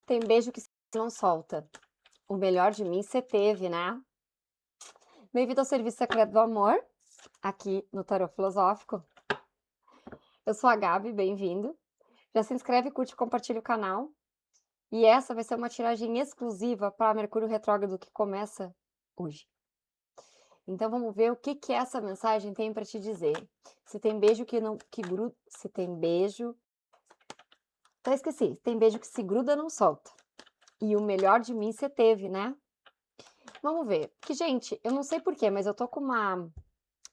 Tem beijo que não solta. O melhor de mim você teve, né? Bem-vindo ao Serviço Secreto do Amor, aqui no Tarot Filosófico. Eu sou a Gabi, bem-vindo. Já se inscreve, curte e compartilha o canal. E essa vai ser uma tiragem exclusiva para Mercúrio Retrógrado que começa hoje. Então vamos ver o que essa mensagem tem para te dizer. Se tem beijo que gruda, se tem beijo, até esqueci. Tem beijo que se gruda não solta. E o melhor de mim você teve, né? Vamos ver. Que, gente, eu não sei porquê, mas eu tô com uma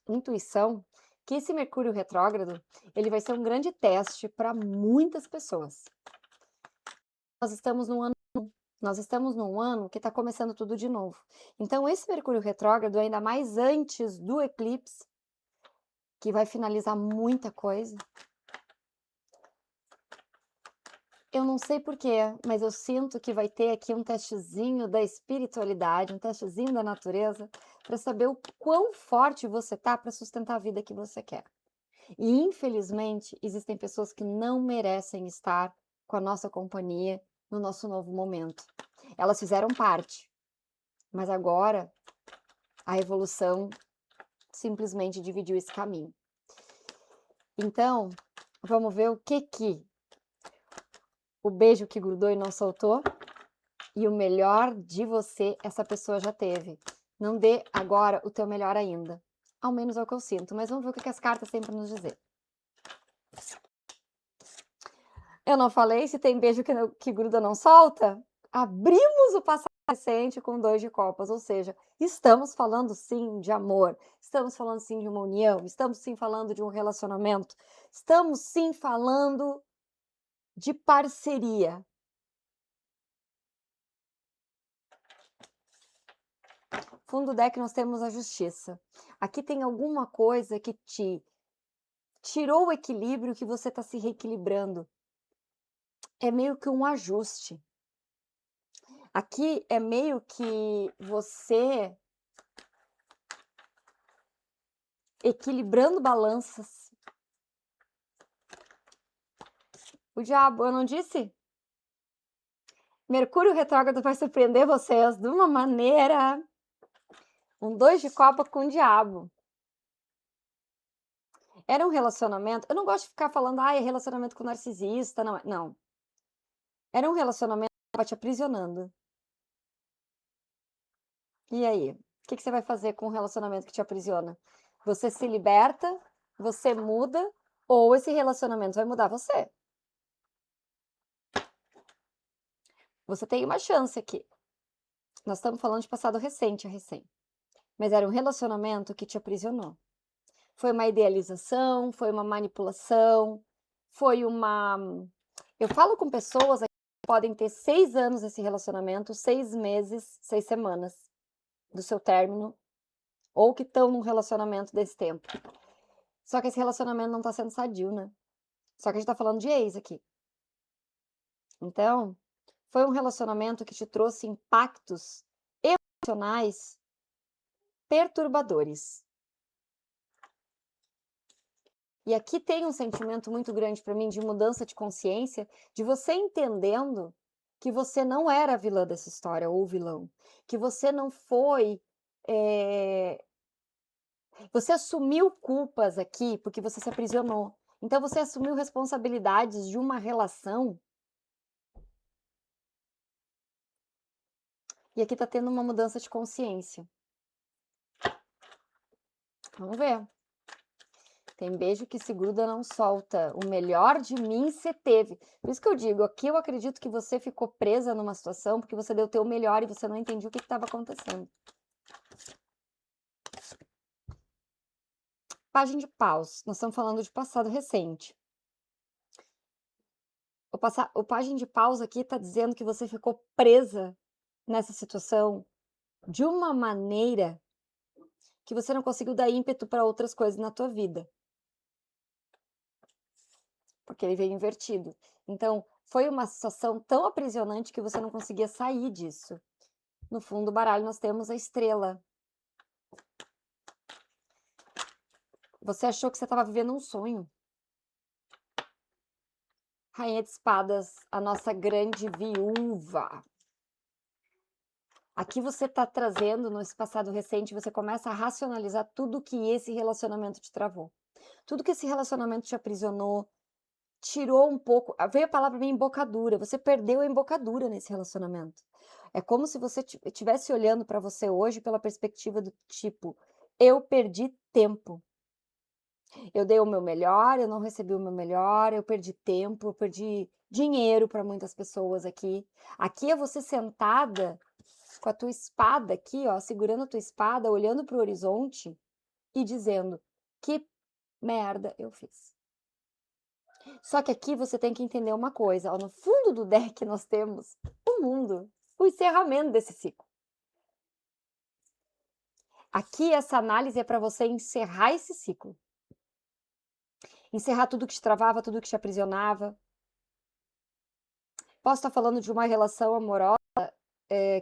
intuição que esse Mercúrio retrógrado, ele vai ser um grande teste para muitas pessoas. Nós estamos num ano que está começando tudo de novo. Então, esse Mercúrio retrógrado, ainda mais antes do eclipse, que vai finalizar muita coisa. Eu não sei porquê, mas eu sinto que vai ter aqui um testezinho da espiritualidade, um testezinho da natureza, para saber o quão forte você tá para sustentar a vida que você quer. E infelizmente, existem pessoas que não merecem estar com a nossa companhia no nosso novo momento. Elas fizeram parte, mas agora a evolução simplesmente dividiu esse caminho. Então, vamos ver o que o beijo que grudou e não soltou e o melhor de você essa pessoa já teve. Não dê agora o teu melhor ainda. Ao menos é o que eu sinto, mas vamos ver o que as cartas têm para nos dizer. Eu não falei, se tem beijo que gruda não solta? Abrimos o passado recente com 2 de copas, ou seja, estamos falando sim de amor, estamos falando sim de uma união, estamos sim falando de um relacionamento, estamos sim falando de parceria. Fundo do deck nós temos a justiça. Aqui tem alguma coisa que te tirou o equilíbrio, que você está se reequilibrando. É meio que um ajuste. Aqui é meio que você equilibrando balanças. O diabo, eu não disse? Mercúrio retrógrado vai surpreender vocês de uma maneira. Um 2 de copa com o diabo. Era um relacionamento. Eu não gosto de ficar falando, é relacionamento com narcisista. Não, não. Era um relacionamento que estava te aprisionando. E aí? O que você vai fazer com um relacionamento que te aprisiona? Você se liberta? Você muda? Ou esse relacionamento vai mudar você? Você tem uma chance aqui. Nós estamos falando de passado recente, mas era um relacionamento que te aprisionou. Foi uma idealização, foi uma manipulação, foi uma. Eu falo com pessoas que podem ter 6 anos esse relacionamento, 6 meses, 6 semanas do seu término, ou que estão num relacionamento desse tempo. Só que esse relacionamento não está sendo sadio, né? Só que a gente está falando de ex aqui. Então, foi um relacionamento que te trouxe impactos emocionais perturbadores. E aqui tem um sentimento muito grande para mim de mudança de consciência, de você entendendo que você não era a vilã dessa história ou o vilão, que você não foi. Você assumiu culpas aqui porque você se aprisionou. Então você assumiu responsabilidades de uma relação. E aqui tá tendo uma mudança de consciência. Vamos ver. Tem beijo que se gruda não solta. O melhor de mim você teve. Por isso que eu digo, aqui eu acredito que você ficou presa numa situação porque você deu o teu melhor e você não entendia o que estava acontecendo. Página de paus. Nós estamos falando de passado recente. O página de paus aqui está dizendo que você ficou presa nessa situação de uma maneira que você não conseguiu dar ímpeto para outras coisas na tua vida. Porque ele veio invertido. Então, foi uma situação tão aprisionante que você não conseguia sair disso. No fundo do baralho nós temos a estrela. Você achou que você estava vivendo um sonho. Rainha de espadas, a nossa grande viúva. Aqui você está trazendo, nesse passado recente, você começa a racionalizar tudo que esse relacionamento te travou. Tudo que esse relacionamento te aprisionou, tirou um pouco. Veio a palavra minha embocadura. Você perdeu a embocadura nesse relacionamento. É como se você estivesse olhando para você hoje pela perspectiva do tipo: eu perdi tempo. Eu dei o meu melhor, eu não recebi o meu melhor, eu perdi tempo, eu perdi dinheiro para muitas pessoas aqui. Aqui é você sentada com a tua espada aqui, ó, segurando a tua espada, olhando para o horizonte e dizendo: que merda eu fiz. Só que aqui você tem que entender uma coisa, ó, no fundo do deck nós temos o mundo, o encerramento desse ciclo. Aqui essa análise é para você encerrar esse ciclo. Encerrar tudo que te travava, tudo que te aprisionava. Posso estar falando de uma relação amorosa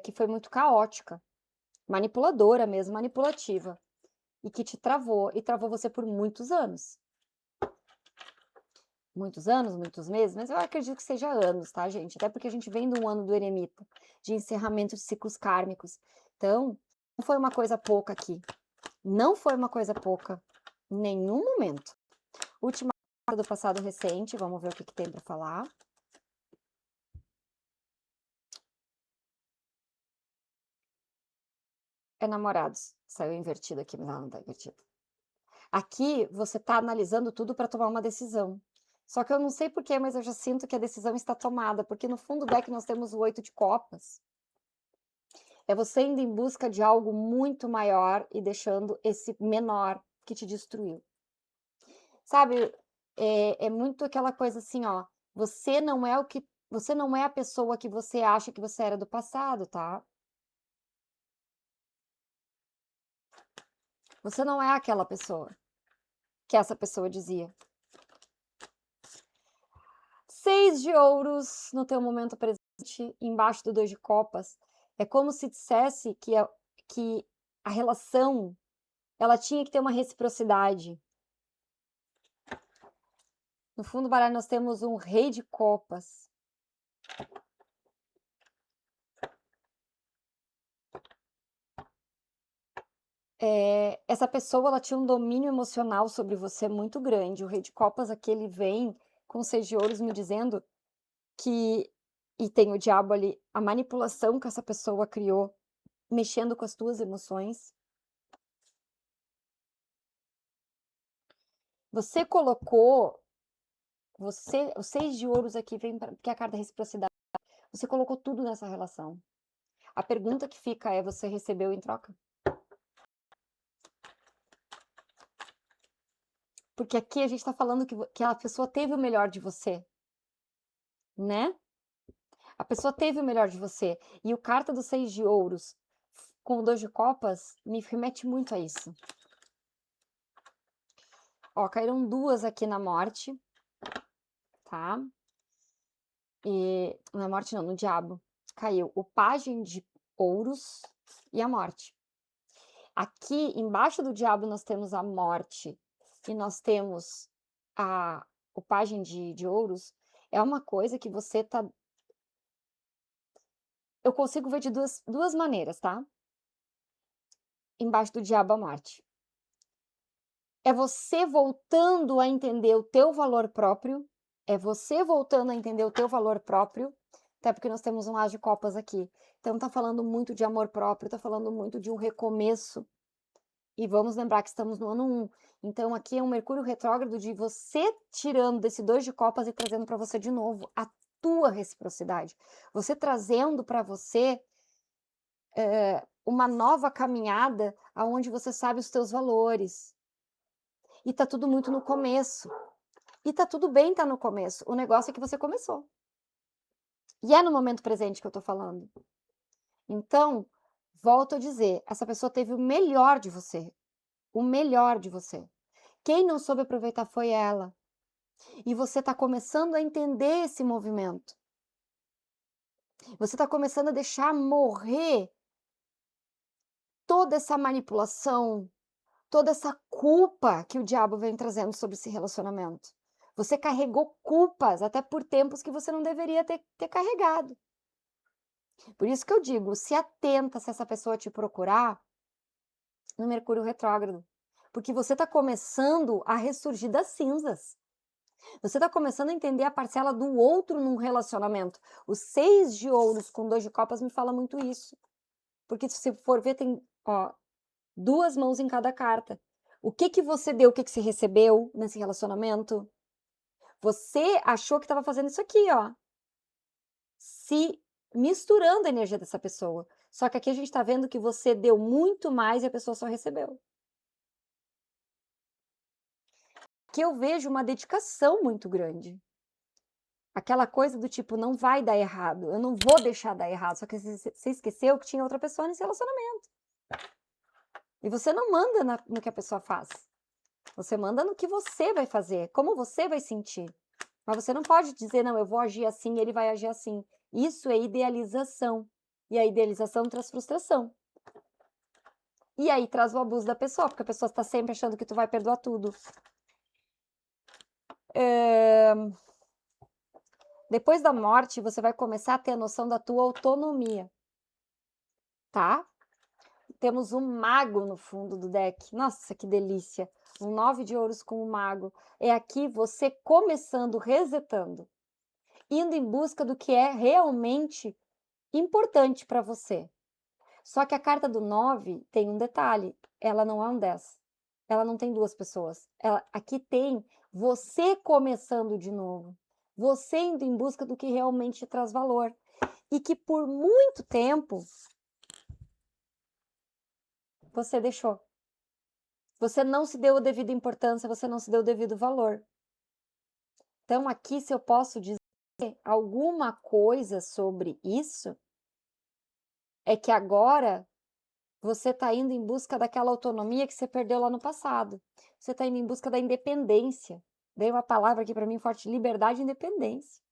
que foi muito caótica, manipuladora mesmo, manipulativa, e que te travou, e travou você por muitos anos. Muitos anos, muitos meses, mas eu acredito que seja anos, tá, gente? Até porque a gente vem de um ano do eremita, de encerramento de ciclos kármicos. Então, não foi uma coisa pouca aqui. Não foi uma coisa pouca em nenhum momento. Última carta do passado recente, vamos ver o que tem para falar. É namorados. Saiu invertido aqui, mas não tá invertido. Aqui você tá analisando tudo para tomar uma decisão. Só que eu não sei porquê, mas eu já sinto que a decisão está tomada, porque no fundo do deck nós temos o 8 de copas. É você indo em busca de algo muito maior e deixando esse menor que te destruiu. Sabe, é muito aquela coisa assim, ó, você não é a pessoa que você acha que você era do passado, tá? Você não é aquela pessoa que essa pessoa dizia. 6 de ouros no teu momento presente, embaixo do 2 de copas. É como se dissesse que a relação, ela tinha que ter uma reciprocidade. No fundo do baralho nós temos um rei de copas. Essa pessoa, ela tinha um domínio emocional sobre você muito grande. O rei de copas aqui, ele vem com 6 de ouros me dizendo que e tem o diabo ali, a manipulação que essa pessoa criou, mexendo com as tuas emoções. Você colocou o 6 de ouros aqui vem porque é a carta da reciprocidade. Você colocou tudo nessa relação. A pergunta que fica é: você recebeu em troca? Porque aqui a gente tá falando que a pessoa teve o melhor de você, né? A pessoa teve o melhor de você. E o carta do 6 de ouros com o 2 de copas me remete muito a isso. Ó, caíram duas aqui na morte, tá? E na morte não, no diabo. Caiu o pajem de ouros e a morte. Aqui embaixo do diabo nós temos a morte e nós temos o pajem de ouros. É uma coisa que você tá. Eu consigo ver de duas maneiras, tá? Embaixo do diabo a morte. É você voltando a entender o teu valor próprio. É você voltando a entender o teu valor próprio. Até porque nós temos um as de copas aqui. Então tá falando muito de amor próprio, tá falando muito de um recomeço. E vamos lembrar que estamos no ano 1. Então aqui é um Mercúrio retrógrado de você tirando desse 2 de copas e trazendo para você de novo a tua reciprocidade. Você trazendo para você uma nova caminhada aonde você sabe os teus valores. E tá tudo muito no começo. E tá tudo bem tá no começo. O negócio é que você começou. E é no momento presente que eu tô falando. Então, volto a dizer, essa pessoa teve o melhor de você. O melhor de você. Quem não soube aproveitar foi ela. E você está começando a entender esse movimento. Você está começando a deixar morrer toda essa manipulação, toda essa culpa que o diabo vem trazendo sobre esse relacionamento. Você carregou culpas até por tempos que você não deveria ter carregado. Por isso que eu digo, se atenta se essa pessoa te procurar no Mercúrio retrógrado, porque você está começando a ressurgir das cinzas. Você está começando a entender a parcela do outro num relacionamento. O 6 de ouros com 2 de copas me fala muito isso. Porque se você for ver, tem, ó, 2 mãos em cada carta. O que que você deu, o que que você recebeu nesse relacionamento? Você achou que estava fazendo isso aqui, ó. Se misturando a energia dessa pessoa. Só que aqui a gente está vendo que você deu muito mais e a pessoa só recebeu. Que eu vejo uma dedicação muito grande. Aquela coisa do tipo, não vai dar errado, eu não vou deixar dar errado. Só que você esqueceu que tinha outra pessoa nesse relacionamento. E você não manda no que a pessoa faz. Você manda no que você vai fazer, como você vai sentir. Mas você não pode dizer, não, eu vou agir assim e ele vai agir assim. Isso é idealização. E a idealização traz frustração. E aí traz o abuso da pessoa, porque a pessoa está sempre achando que tu vai perdoar tudo. Depois da morte, você vai começar a ter a noção da tua autonomia. Tá? Temos um mago no fundo do deck. Nossa, que delícia! Um 9 de ouros com o mago. É aqui você começando, resetando. Indo em busca do que é realmente importante para você. Só que a carta do 9 tem um detalhe. Ela não é um 10. Ela não tem 2 pessoas. Aqui tem você começando de novo. Você indo em busca do que realmente te traz valor. E que por muito tempo você deixou. Você não se deu a devida importância, você não se deu o devido valor. Então, aqui, se eu posso dizer alguma coisa sobre isso, é que agora você está indo em busca daquela autonomia que você perdeu lá no passado. Você está indo em busca da independência. Veio uma palavra aqui para mim forte: liberdade e independência.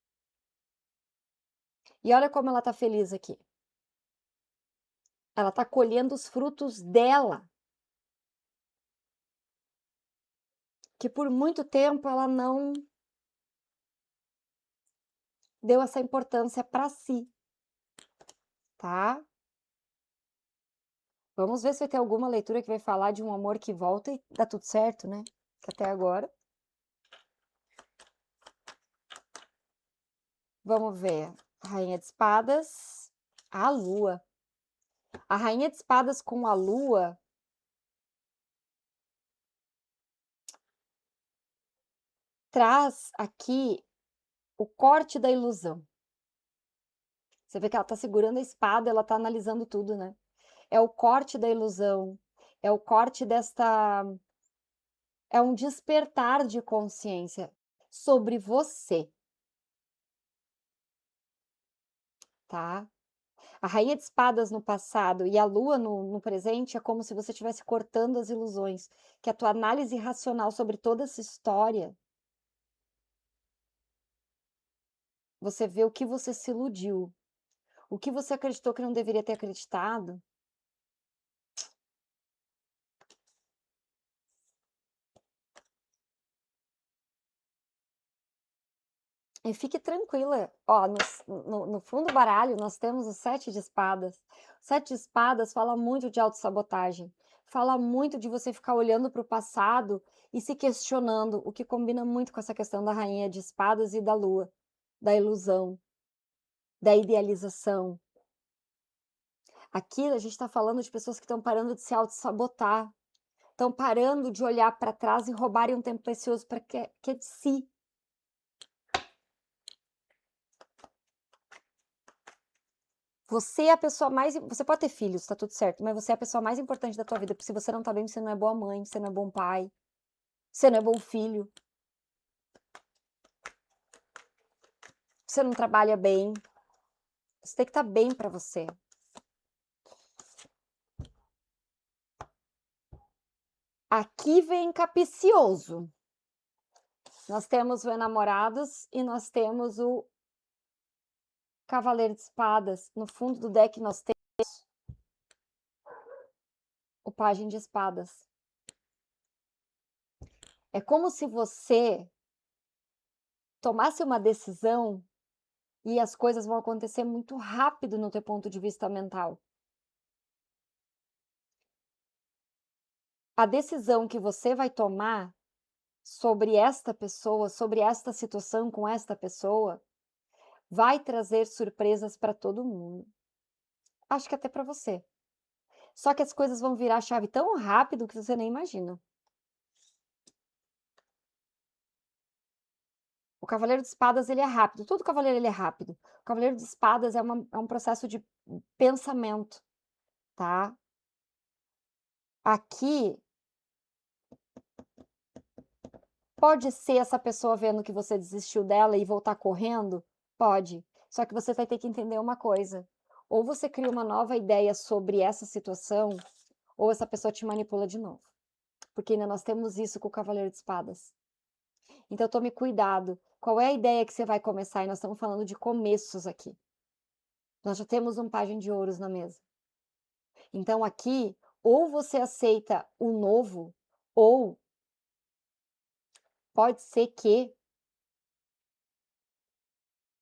E olha como ela está feliz aqui. Ela está colhendo os frutos dela. Que por muito tempo ela não deu essa importância para si, tá? Vamos ver se vai ter alguma leitura que vai falar de um amor que volta e dá tudo certo, né? Que até agora. Vamos ver. Rainha de Espadas, a Lua. A Rainha de Espadas com a Lua traz aqui o corte da ilusão. Você vê que ela tá segurando a espada, ela tá analisando tudo, né? É o corte da ilusão, é o corte desta. É um despertar de consciência sobre você, tá? A Rainha de Espadas no passado e a Lua no presente é como se você estivesse cortando as ilusões, que a tua análise racional sobre toda essa história, você vê o que você se iludiu, o que você acreditou que não deveria ter acreditado. E fique tranquila, ó, no fundo do baralho nós temos o 7 de espadas. O 7 de espadas fala muito de autossabotagem, fala muito de você ficar olhando para o passado e se questionando, o que combina muito com essa questão da rainha de espadas e da lua, da ilusão, da idealização. Aqui a gente está falando de pessoas que estão parando de se autossabotar, estão parando de olhar para trás e roubarem um tempo precioso para que é de si. Você é a pessoa mais. Você pode ter filhos, tá tudo certo, mas você é a pessoa mais importante da tua vida, porque se você não tá bem, você não é boa mãe, você não é bom pai, você não é bom filho, você não trabalha bem. Você tem que estar bem para você. Aqui vem capicioso. Nós temos o Enamorados e nós temos o Cavaleiro de Espadas. No fundo do deck nós temos o Pajem de Espadas. É como se você tomasse uma decisão e as coisas vão acontecer muito rápido no teu ponto de vista mental. A decisão que você vai tomar sobre esta pessoa, sobre esta situação com esta pessoa, vai trazer surpresas para todo mundo. Acho que até para você. Só que as coisas vão virar a chave tão rápido que você nem imagina. O cavaleiro de espadas, ele é rápido, todo cavaleiro ele é rápido. O cavaleiro de espadas é um processo de pensamento, tá. Aqui, pode ser essa pessoa vendo que você desistiu dela e voltar correndo? Pode. Só que você vai ter que entender uma coisa, ou você cria uma nova ideia sobre essa situação, ou essa pessoa te manipula de novo. Porque ainda nós temos isso com o cavaleiro de espadas. Então tome cuidado. Qual é a ideia que você vai começar? E nós estamos falando de começos aqui. Nós já temos um pajem de ouros na mesa. Então aqui, ou você aceita o novo, ou pode ser que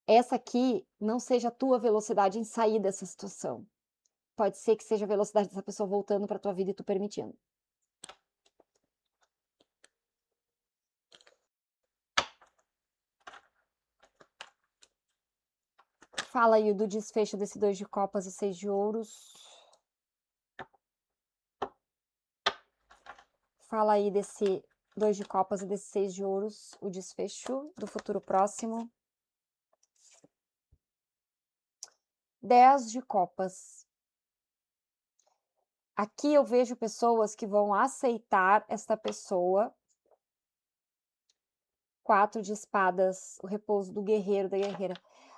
essa aqui não seja a tua velocidade em sair dessa situação. Pode ser que seja a velocidade dessa pessoa voltando para tua vida e tu permitindo. Fala aí do desfecho desse 2 de copas e 6 de ouros. Fala aí desse 2 de copas e desse 6 de ouros, o desfecho do futuro próximo. 10 de copas. Aqui eu vejo pessoas que vão aceitar esta pessoa. 4 de espadas, o repouso do guerreiro, da guerreira.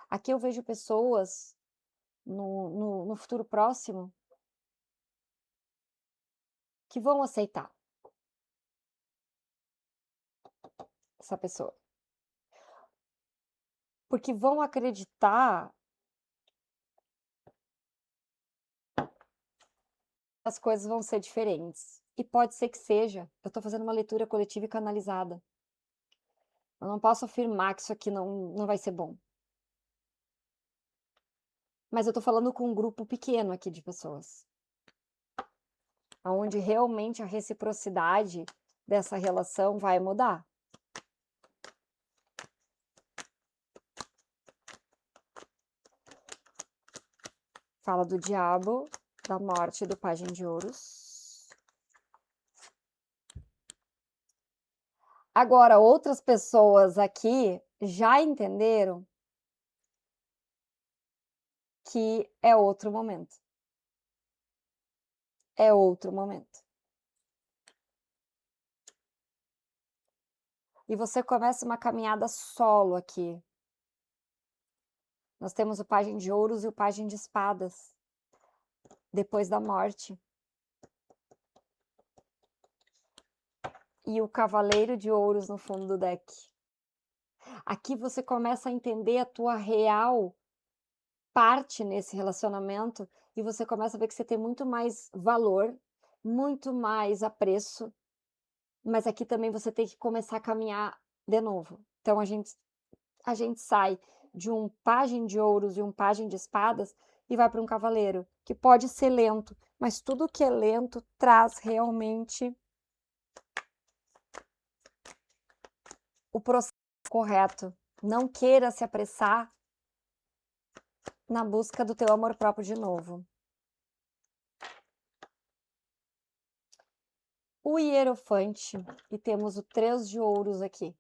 Aqui eu vejo pessoas no futuro próximo que vão aceitar essa pessoa. Porque vão acreditar as coisas vão ser diferentes. E pode ser que seja. Eu tô fazendo uma leitura coletiva e canalizada. Eu não posso afirmar que isso aqui não vai ser bom. Mas eu tô falando com um grupo pequeno aqui de pessoas. Onde realmente a reciprocidade dessa relação vai mudar. Fala do diabo, da morte e do pajem de ouros. Agora, outras pessoas aqui já entenderam que é outro momento. É outro momento. E você começa uma caminhada solo aqui. Nós temos o pajem de ouros e o pajem de espadas. Depois da morte. E o cavaleiro de ouros no fundo do deck. Aqui você começa a entender a tua real parte nesse relacionamento e você começa a ver que você tem muito mais valor, muito mais apreço, mas aqui também você tem que começar a caminhar de novo. Então a gente sai de um pajem de ouros e um pajem de espadas e vai para um cavaleiro, que pode ser lento, mas tudo que é lento traz realmente o processo correto. Não queira se apressar na busca do teu amor próprio de novo. O hierofante, e temos o 3 de ouros aqui.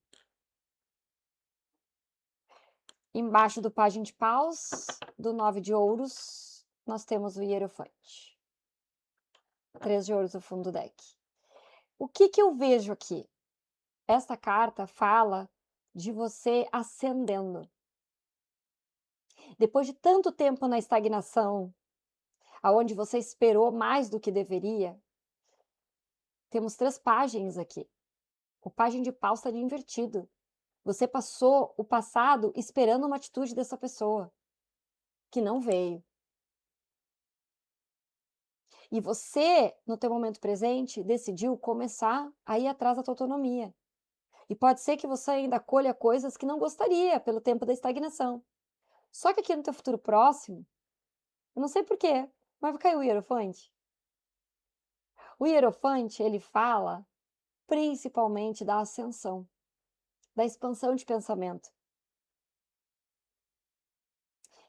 Embaixo do pajem de paus, do 9 de ouros, nós temos o hierofante. 3 de ouros no fundo do deck. O que eu vejo aqui? Esta carta fala de você ascendendo. Depois de tanto tempo na estagnação, aonde você esperou mais do que deveria, temos 3 pajens aqui. O pajem de paus está invertido. Você passou o passado esperando uma atitude dessa pessoa, que não veio. E você, no teu momento presente, decidiu começar a ir atrás da tua autonomia. E pode ser que você ainda colha coisas que não gostaria pelo tempo da estagnação. Só que aqui no teu futuro próximo, eu não sei por quê, mas vai cair o Hierofante. O Hierofante, ele fala principalmente da ascensão, da expansão de pensamento.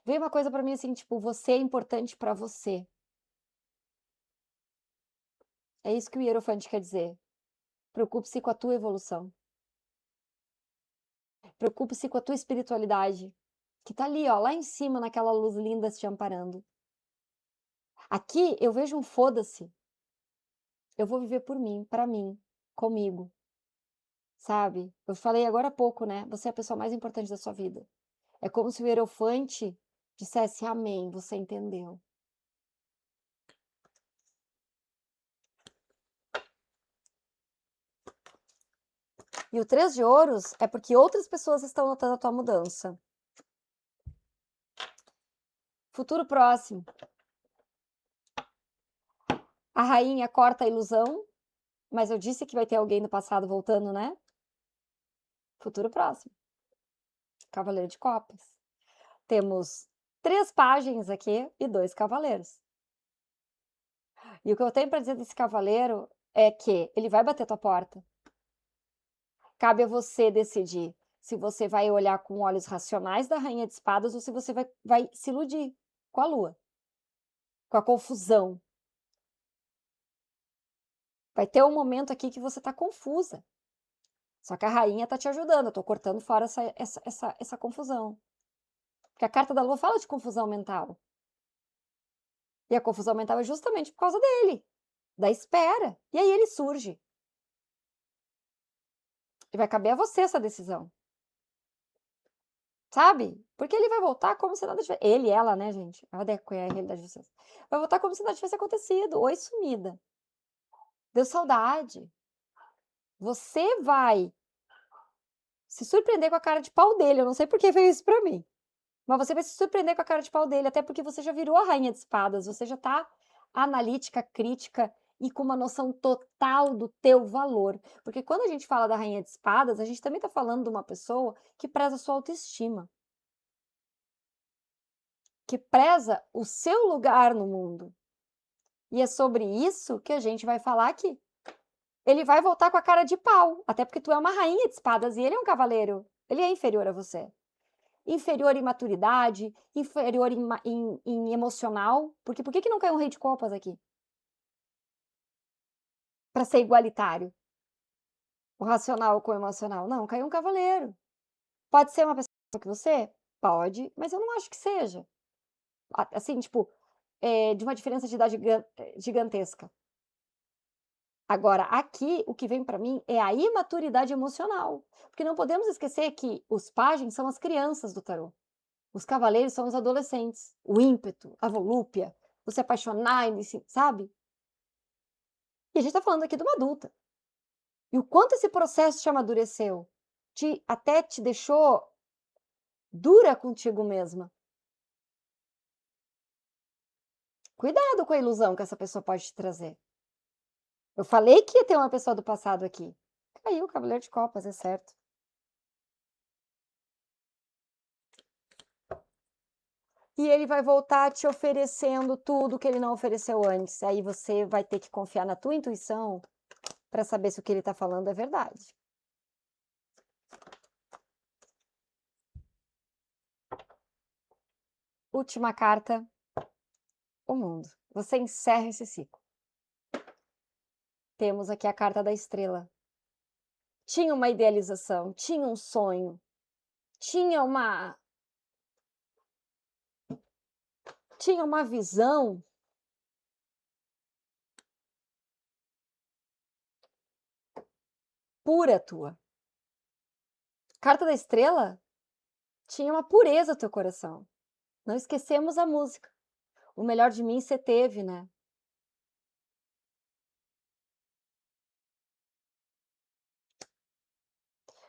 Veio uma coisa pra mim assim, tipo, você é importante pra você. É isso que o Hierofante quer dizer. Preocupe-se com a tua evolução. Preocupe-se com a tua espiritualidade, que tá ali, ó, lá em cima, naquela luz linda te amparando. Aqui eu vejo um foda-se. Eu vou viver por mim, pra mim, comigo, sabe? Eu falei agora há pouco, né? Você é a pessoa mais importante da sua vida. É como se o Hierofante dissesse amém, você entendeu. E o 3 de ouros é porque outras pessoas estão notando a tua mudança. Futuro próximo. A rainha corta a ilusão, mas eu disse que vai ter alguém do passado voltando, né? Futuro próximo. Cavaleiro de Copas. Temos 3 páginas aqui e 2 cavaleiros. E o que eu tenho para dizer desse cavaleiro é que ele vai bater tua porta. Cabe a você decidir se você vai olhar com olhos racionais da rainha de espadas ou se você vai se iludir com a lua, com a confusão. Vai ter um momento aqui que você tá confusa. Só que a rainha tá te ajudando, eu tô cortando fora essa confusão. Porque a carta da lua fala de confusão mental. E a confusão mental é justamente por causa dele, da espera. E aí ele surge. E vai caber a você essa decisão. Sabe? Porque ele vai voltar como se nada tivesse. Ele, ela, né, gente? A Deco é a realidade de vocês. Vai voltar como se nada tivesse acontecido. Oi, sumida. Deu saudade. Você vai se surpreender com a cara de pau dele. Eu não sei por que veio isso pra mim. Mas você vai se surpreender com a cara de pau dele, até porque você já virou a rainha de espadas. Você já tá analítica, crítica e com uma noção total do teu valor. Porque quando a gente fala da rainha de espadas, a gente também tá falando de uma pessoa que preza a sua autoestima. Que preza o seu lugar no mundo. E é sobre isso que a gente vai falar aqui. Ele vai voltar com a cara de pau, até porque tu é uma rainha de espadas e ele é um cavaleiro. Ele é inferior a você. Inferior em maturidade, inferior em emocional. Porque por que não caiu um rei de copas aqui? Para ser igualitário. O racional com o emocional. Não, caiu um cavaleiro. Pode ser uma pessoa que você? Pode, mas eu não acho que seja. Assim, tipo, de uma diferença de idade gigantesca. Agora, aqui, o que vem para mim é a imaturidade emocional, porque não podemos esquecer que os pajens são as crianças do tarô, os cavaleiros são os adolescentes, o ímpeto, a volúpia, o se apaixonar, sabe? E a gente está falando aqui de uma adulta. E o quanto esse processo te amadureceu, até te deixou dura contigo mesma. Cuidado com a ilusão que essa pessoa pode te trazer. Eu falei que ia ter uma pessoa do passado aqui. Caiu o Cavaleiro de Copas, é certo. E ele vai voltar te oferecendo tudo que ele não ofereceu antes. Aí você vai ter que confiar na tua intuição para saber se o que ele está falando é verdade. Última carta, o mundo. Você encerra esse ciclo. Temos aqui a carta da estrela. Tinha uma idealização, tinha um sonho, tinha uma visão pura tua. Carta da estrela tinha uma pureza no teu coração. Não esquecemos a música. O melhor de mim você teve, né?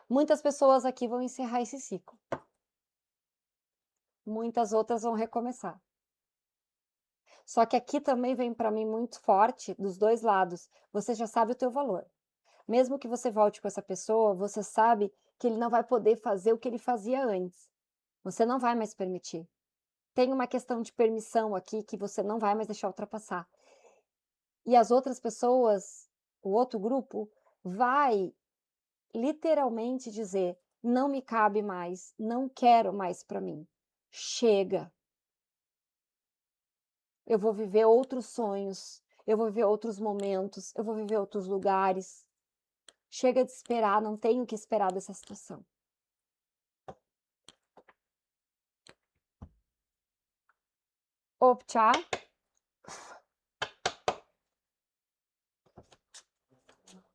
Muitas pessoas aqui vão encerrar esse ciclo. Muitas outras vão recomeçar. Só que aqui também vem para mim muito forte dos dois lados. Você já sabe o teu valor. Mesmo que você volte com essa pessoa, você sabe que ele não vai poder fazer o que ele fazia antes. Você não vai mais permitir. Tem uma questão de permissão aqui que você não vai mais deixar ultrapassar. E as outras pessoas, o outro grupo, vai literalmente dizer: "Não me cabe mais, não quero mais para mim. Chega. Eu vou viver outros sonhos, eu vou viver outros momentos, eu vou viver outros lugares. Chega de esperar, não tenho o que esperar dessa situação". Optcha,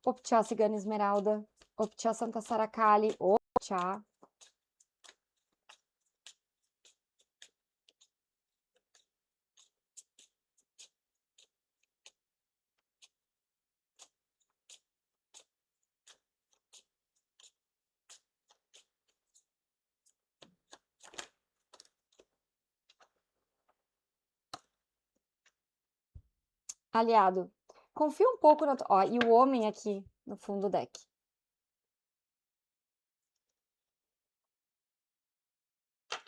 Optcha Cigana Esmeralda, Optcha Santa Saracali, Optcha. Aliado, confia um pouco na ó, e o homem aqui no fundo do deck.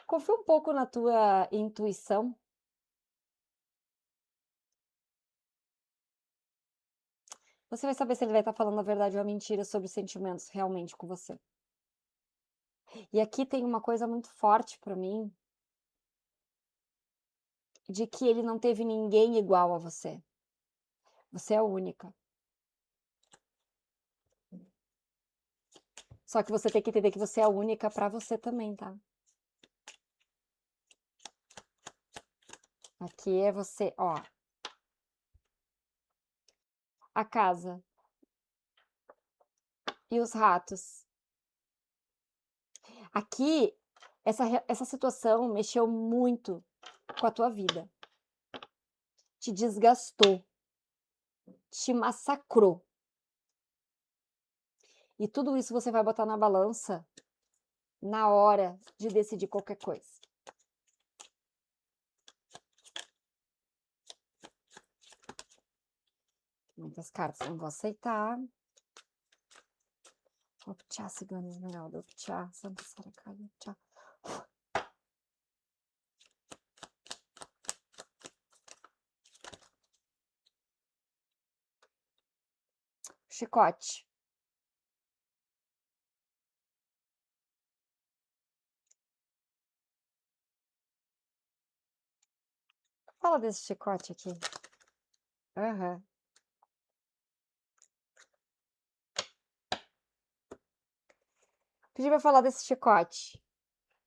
Confia um pouco na tua intuição. Você vai saber se ele vai estar falando a verdade ou a mentira sobre os sentimentos realmente com você. E aqui tem uma coisa muito forte para mim, de que ele não teve ninguém igual a você. Você é a única. Só que você tem que entender que você é a única para você também, tá? Aqui é você, ó. A casa e os ratos. Aqui, essa situação mexeu muito com a tua vida. Te desgastou. Te massacrou. E tudo isso você vai botar na balança na hora de decidir qualquer coisa. Muitas cartas, não vou aceitar. Optcha Cigana Esmeralda, Optcha Santa Saracali, Optcha. Chicote. Fala desse chicote aqui. Aham. Pedi pra falar desse chicote.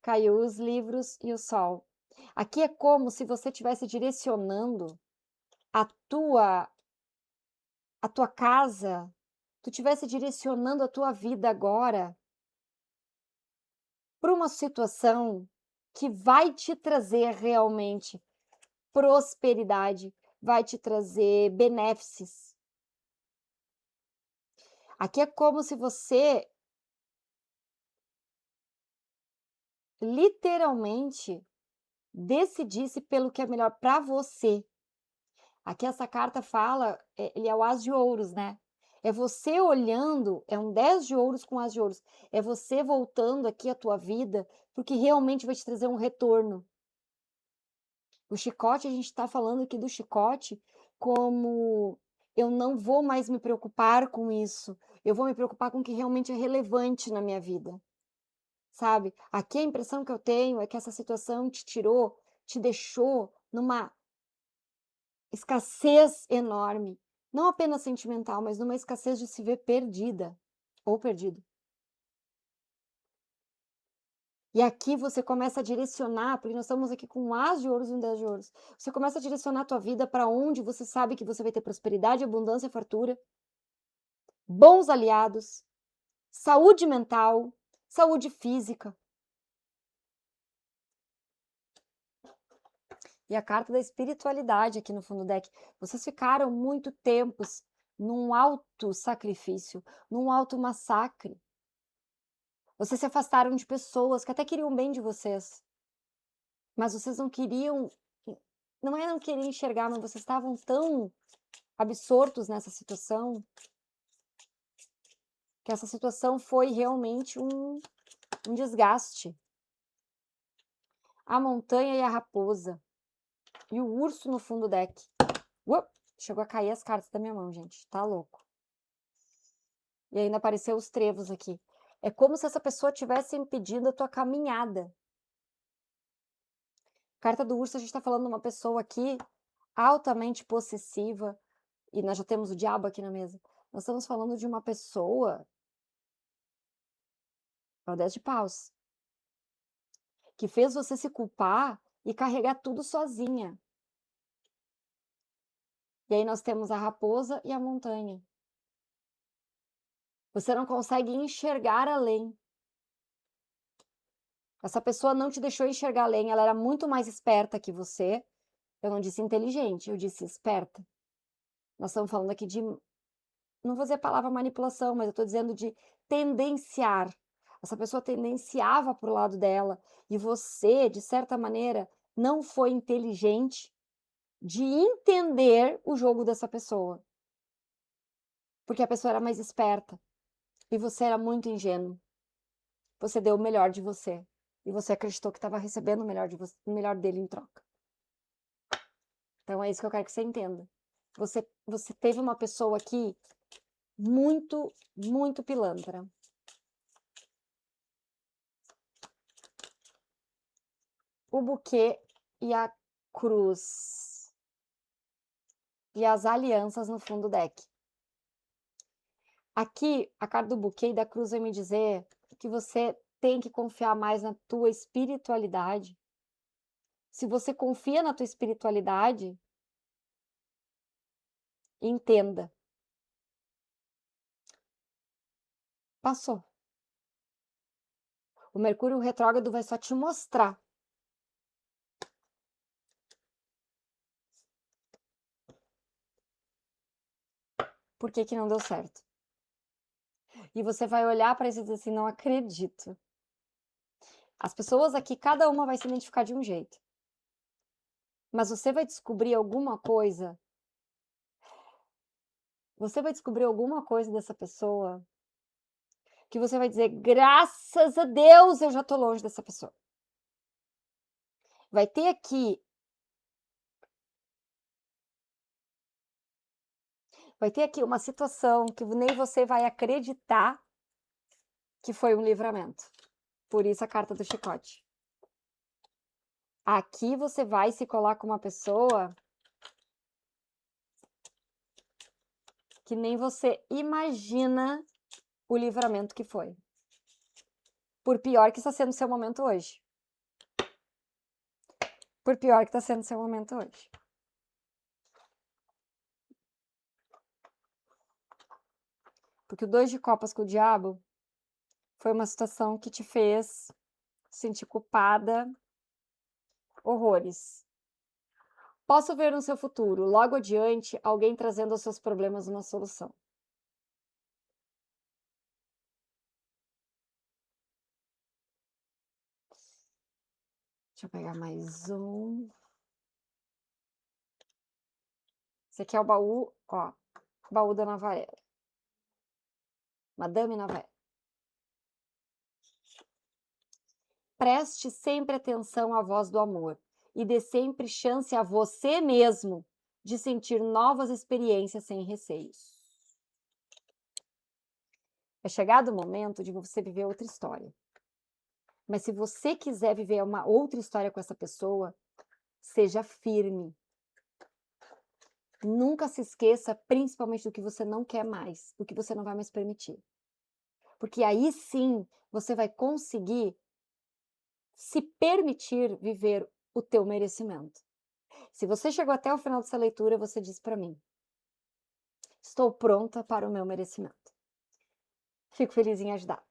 Caiu os livros e o sol. Aqui é como se você estivesse direcionando a tua casa, tu estivesse direcionando a tua vida agora para uma situação que vai te trazer realmente prosperidade, vai te trazer benefícios. Aqui é como se você literalmente decidisse pelo que é melhor para você. Aqui essa carta fala, ele é o As de Ouros, né. É você olhando, é um 10 de ouros com As de Ouros. É você voltando aqui a tua vida, porque realmente vai te trazer um retorno. O chicote, a gente está falando aqui do chicote como: "Eu não vou mais me preocupar com isso, eu vou me preocupar com o que realmente é relevante na minha vida", sabe. Aqui a impressão que eu tenho é que essa situação te deixou numa escassez enorme, não apenas sentimental, mas numa escassez de se ver perdida ou perdido. E aqui você começa a direcionar, porque nós estamos aqui com um As de Ouros e um 10 de Ouros. Você começa a direcionar a tua vida para onde você sabe que você vai ter prosperidade, abundância, fartura, bons aliados, saúde mental, saúde física. E a carta da espiritualidade aqui no fundo do deck. Vocês ficaram muito tempos num alto sacrifício, num alto massacre. Vocês se afastaram de pessoas que até queriam bem de vocês, mas vocês não queriam, não é não querer enxergar, mas vocês estavam tão absortos nessa situação que essa situação foi realmente um desgaste. A montanha e a raposa. E o urso no fundo do deck. Chegou a cair as cartas da minha mão, gente. Tá louco. E ainda apareceu os trevos aqui. É como se essa pessoa tivesse impedindo a tua caminhada. Carta do urso, a gente tá falando de uma pessoa aqui altamente possessiva. E nós já temos o diabo aqui na mesa. Nós estamos falando de uma pessoa... É o 10 de paus. Que fez você se culpar e carregar tudo sozinha. E aí nós temos a raposa e a montanha. Você não consegue enxergar além. Essa pessoa não te deixou enxergar além, ela era muito mais esperta que você. Eu não disse inteligente, eu disse esperta. Nós estamos falando aqui de, não vou dizer a palavra manipulação, mas eu estou dizendo de tendenciar. Essa pessoa tendenciava para o lado dela e você, de certa maneira, não foi inteligente de entender o jogo dessa pessoa. Porque a pessoa era mais esperta e você era muito ingênuo. Você deu o melhor de você e você acreditou que estava recebendo o melhor, o melhor dele em troca. Então é isso que eu quero que você entenda. Você teve uma pessoa aqui muito, muito pilantra. O buquê e a cruz. E as alianças no fundo do deck. Aqui, a carta do buquê e da cruz vai me dizer que você tem que confiar mais na tua espiritualidade. Se você confia na tua espiritualidade, entenda. Passou. O Mercúrio retrógrado vai só te mostrar por que não deu certo. E você vai olhar para isso e dizer assim, não acredito. As pessoas aqui, cada uma vai se identificar de um jeito. Mas você vai descobrir alguma coisa. Você vai descobrir alguma coisa dessa pessoa que você vai dizer, graças a Deus eu já tô longe dessa pessoa. Vai ter aqui uma situação que nem você vai acreditar que foi um livramento. Por isso a carta do chicote. Aqui você vai se colar com uma pessoa que nem você imagina o livramento que foi. Por pior que está sendo seu momento hoje. Por pior que está sendo seu momento hoje. Porque o 2 de copas com o diabo foi uma situação que te fez sentir culpada, horrores. Posso ver no seu futuro, logo adiante, alguém trazendo aos seus problemas uma solução. Deixa eu pegar mais um. Esse aqui é o baú, ó. Baú da Navaera. Madame Navaera. Preste sempre atenção à voz do amor e dê sempre chance a você mesmo de sentir novas experiências sem receios. É chegado o momento de você viver outra história. Mas se você quiser viver uma outra história com essa pessoa, seja firme. Nunca se esqueça, principalmente do que você não quer mais, do que você não vai mais permitir. Porque aí sim, você vai conseguir se permitir viver o teu merecimento. Se você chegou até o final dessa leitura, você diz para mim, estou pronta para o meu merecimento. Fico feliz em ajudar.